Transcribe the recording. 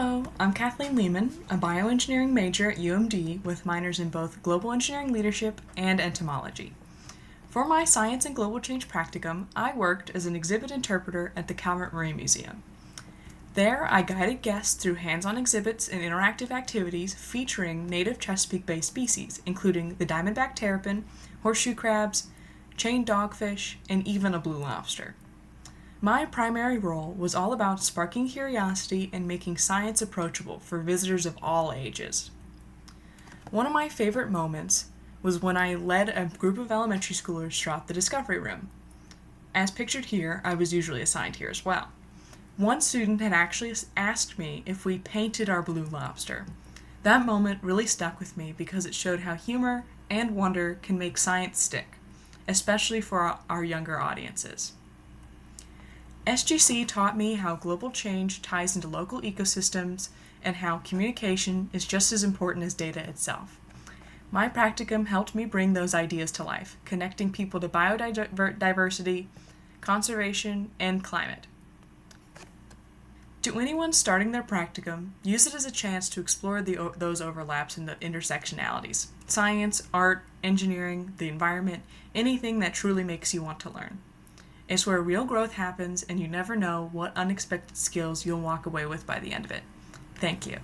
Hello, I'm Kathleen Lehman, a bioengineering major at UMD with minors in both global engineering leadership and entomology. For my Science and Global Change Practicum, I worked as an exhibit interpreter at the Calvert Marine Museum. There, I guided guests through hands-on exhibits and interactive activities featuring native Chesapeake Bay species, including the diamondback terrapin, horseshoe crabs, chained dogfish, and even a blue lobster. My primary role was all about sparking curiosity and making science approachable for visitors of all ages. One of my favorite moments was when I led a group of elementary schoolers throughout the discovery room. As pictured here, I was usually assigned here as well. One student had actually asked me if we painted our blue lobster. That moment really stuck with me because it showed how humor and wonder can make science stick, especially for our younger audiences. SGC taught me how global change ties into local ecosystems and how communication is just as important as data itself. My practicum helped me bring those ideas to life, connecting people to biodiversity, conservation, and climate. To anyone starting their practicum, use it as a chance to explore those overlaps and the intersectionalities. Science, art, engineering, the environment, anything that truly makes you want to learn. It's where real growth happens, and you never know what unexpected skills you'll walk away with by the end of it. Thank you.